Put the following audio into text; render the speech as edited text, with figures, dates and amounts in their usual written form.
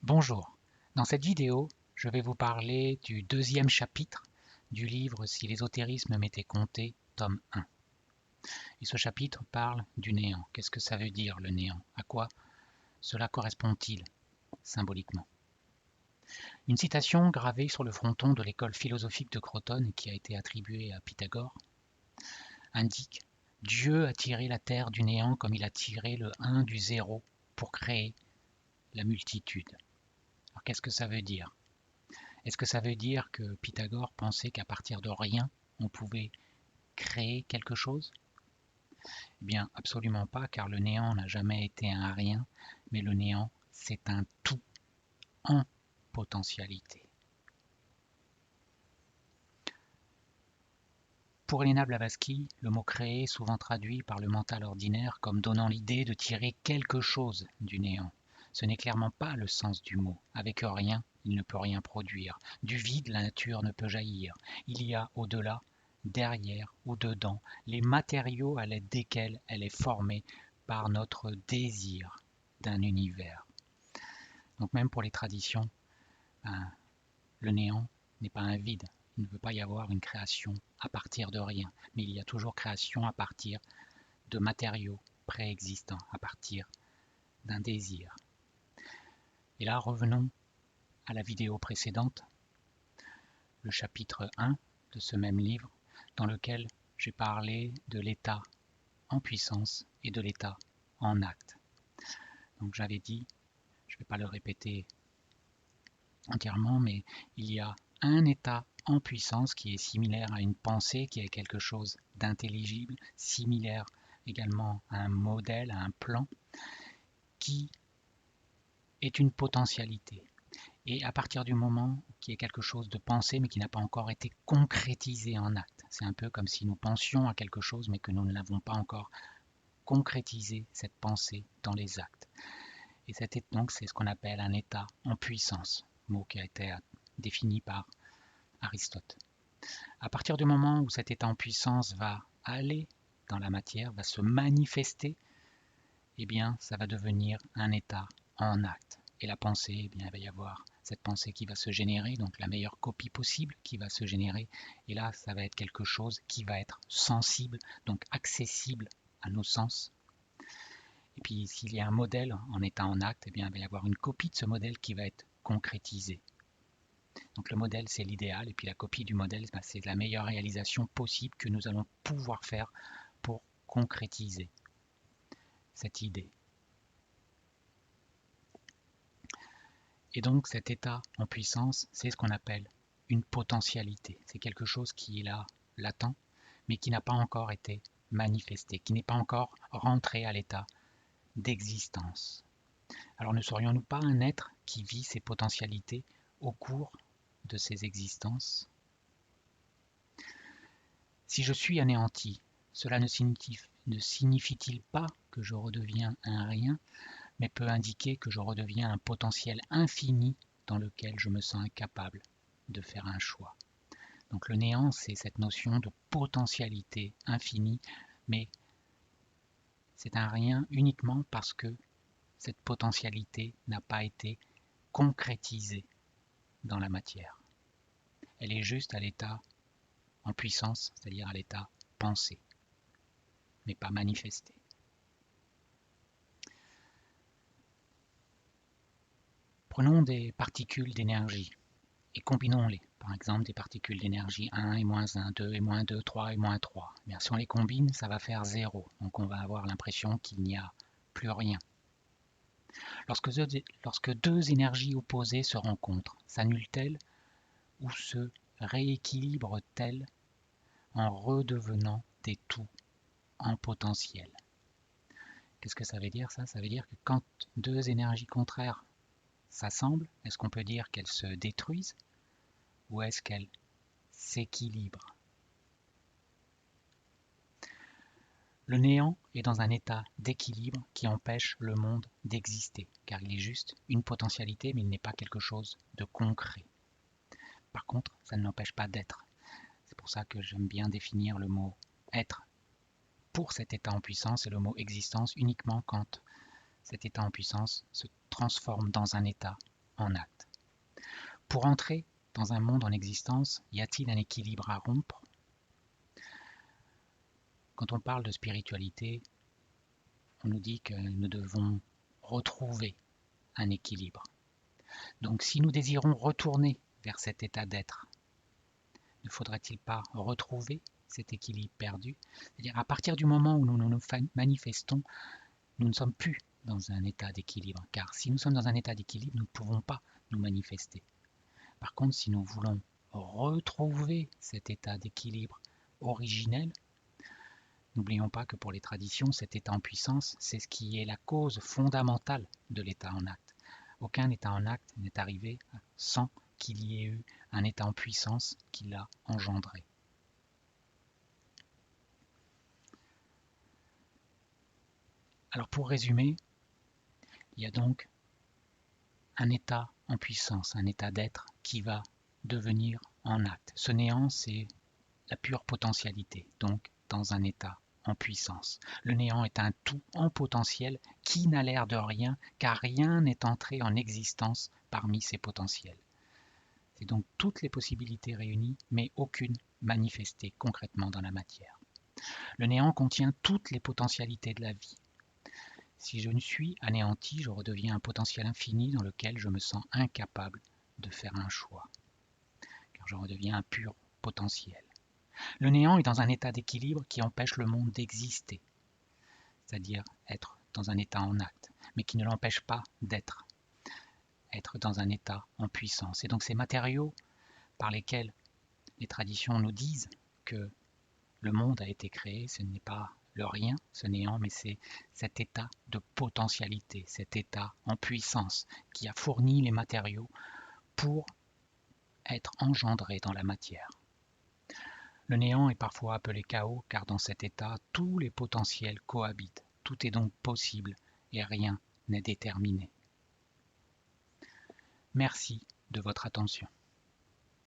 Bonjour, dans cette vidéo, je vais vous parler du deuxième chapitre du livre Si l'ésotérisme m'était compté, tome 1. Et ce chapitre parle du néant. Qu'est-ce que ça veut dire le néant? À quoi cela correspond-il symboliquement? Une citation gravée sur le fronton de l'école philosophique de Crotone qui a été attribuée à Pythagore indique: Dieu a tiré la terre du néant comme il a tiré le 1 du 0 pour créer la multitude. Alors qu'est-ce que ça veut dire? Est-ce que ça veut dire que Pythagore pensait qu'à partir de rien, on pouvait créer quelque chose? Eh bien, absolument pas, car le néant n'a jamais été un rien, mais le néant, c'est un tout en potentialité. Pour Elena Blavatsky, le mot créer est souvent traduit par le mental ordinaire comme donnant l'idée de tirer quelque chose du néant. Ce n'est clairement pas le sens du mot. Avec rien, il ne peut rien produire. Du vide, la nature ne peut jaillir. Il y a au-delà, derrière ou dedans, les matériaux à l'aide desquels elle est formée par notre désir d'un univers. Donc même pour les traditions, le néant n'est pas un vide. Il ne peut pas y avoir une création à partir de rien, mais il y a toujours création à partir de matériaux préexistants, à partir d'un désir. Et là, revenons à la vidéo précédente, le chapitre 1 de ce même livre, dans lequel j'ai parlé de l'état en puissance et de l'état en acte. Donc j'avais dit, je ne vais pas le répéter entièrement, mais il y a un état en puissance qui est similaire à une pensée, qui est quelque chose d'intelligible, similaire également à un modèle, à un plan, qui est une potentialité. Et à partir du moment qui est quelque chose de pensé mais qui n'a pas encore été concrétisé en acte, c'est un peu comme si nous pensions à quelque chose mais que nous ne l'avons pas encore concrétisé, cette pensée, dans les actes. Et donc c'est ce qu'on appelle un état en puissance, mot qui a été défini par Aristote. À partir du moment où cet état en puissance va aller dans la matière, va se manifester, eh bien ça va devenir un état en acte. Et la pensée, eh bien, il va y avoir cette pensée qui va se générer, donc la meilleure copie possible qui va se générer. Et là, ça va être quelque chose qui va être sensible, donc accessible à nos sens. Et puis, s'il y a un modèle en état en acte, eh bien, il va y avoir une copie de ce modèle qui va être concrétisée. Donc le modèle, c'est l'idéal, et puis la copie du modèle, c'est la meilleure réalisation possible que nous allons pouvoir faire pour concrétiser cette idée. Et donc cet état en puissance, c'est ce qu'on appelle une potentialité. C'est quelque chose qui est là, latent, mais qui n'a pas encore été manifesté, qui n'est pas encore rentré à l'état d'existence. Alors ne serions-nous pas un être qui vit ses potentialités au cours de ses existences? Si je suis anéanti, cela ne signifie-t-il pas que je redeviens un rien, mais peut indiquer que je redeviens un potentiel infini dans lequel je me sens incapable de faire un choix. Donc le néant, c'est cette notion de potentialité infinie, mais c'est un rien uniquement parce que cette potentialité n'a pas été concrétisée dans la matière. Elle est juste à l'état en puissance, c'est-à-dire à l'état pensé, mais pas manifesté. Prenons des particules d'énergie et combinons-les. Par exemple, des particules d'énergie 1 et moins 1, 2 et moins 2, 3 et moins 3. Bien, si on les combine, ça va faire 0. Donc on va avoir l'impression qu'il n'y a plus rien. Lorsque deux énergies opposées se rencontrent, s'annulent-elles ou se rééquilibrent-elles en redevenant des tout en potentiel? Qu'est-ce que ça veut dire ça? Ça veut dire que quand deux énergies contraires s'assemblent, est-ce qu'on peut dire qu'elles se détruisent ou est-ce qu'elles s'équilibrent? Le néant est dans un état d'équilibre qui empêche le monde d'exister, car il est juste une potentialité, mais il n'est pas quelque chose de concret. Par contre, ça ne l'empêche pas d'être. C'est pour ça que j'aime bien définir le mot être pour cet état en puissance et le mot existence uniquement quand cet état en puissance se transforme dans un état en acte. Pour entrer dans un monde en existence, y a-t-il un équilibre à rompre? Quand on parle de spiritualité, on nous dit que nous devons retrouver un équilibre. Donc si nous désirons retourner vers cet état d'être, ne faudrait-il pas retrouver cet équilibre perdu? C'est-à-dire à partir du moment où nous nous manifestons, nous ne sommes plus dans un état d'équilibre. Car si nous sommes dans un état d'équilibre, nous ne pouvons pas nous manifester. Par contre, si nous voulons retrouver cet état d'équilibre originel, n'oublions pas que pour les traditions, cet état en puissance, c'est ce qui est la cause fondamentale de l'état en acte. Aucun état en acte n'est arrivé sans qu'il y ait eu un état en puissance qui l'a engendré. Alors pour résumer, il y a donc un état en puissance, un état d'être qui va devenir en acte. Ce néant, c'est la pure potentialité, donc dans un état en puissance. Le néant est un tout en potentiel qui n'a l'air de rien, car rien n'est entré en existence parmi ces potentiels. C'est donc toutes les possibilités réunies, mais aucune manifestée concrètement dans la matière. Le néant contient toutes les potentialités de la vie. Si je ne suis anéanti, je redeviens un potentiel infini dans lequel je me sens incapable de faire un choix, car je redeviens un pur potentiel. Le néant est dans un état d'équilibre qui empêche le monde d'exister, c'est-à-dire être dans un état en acte, mais qui ne l'empêche pas d'être, être dans un état en puissance. Et donc ces matériaux par lesquels les traditions nous disent que le monde a été créé, ce n'est pas le rien, ce néant, mais c'est cet état de potentialité, cet état en puissance qui a fourni les matériaux pour être engendré dans la matière. Le néant est parfois appelé chaos car dans cet état, tous les potentiels cohabitent. Tout est donc possible et rien n'est déterminé. Merci de votre attention.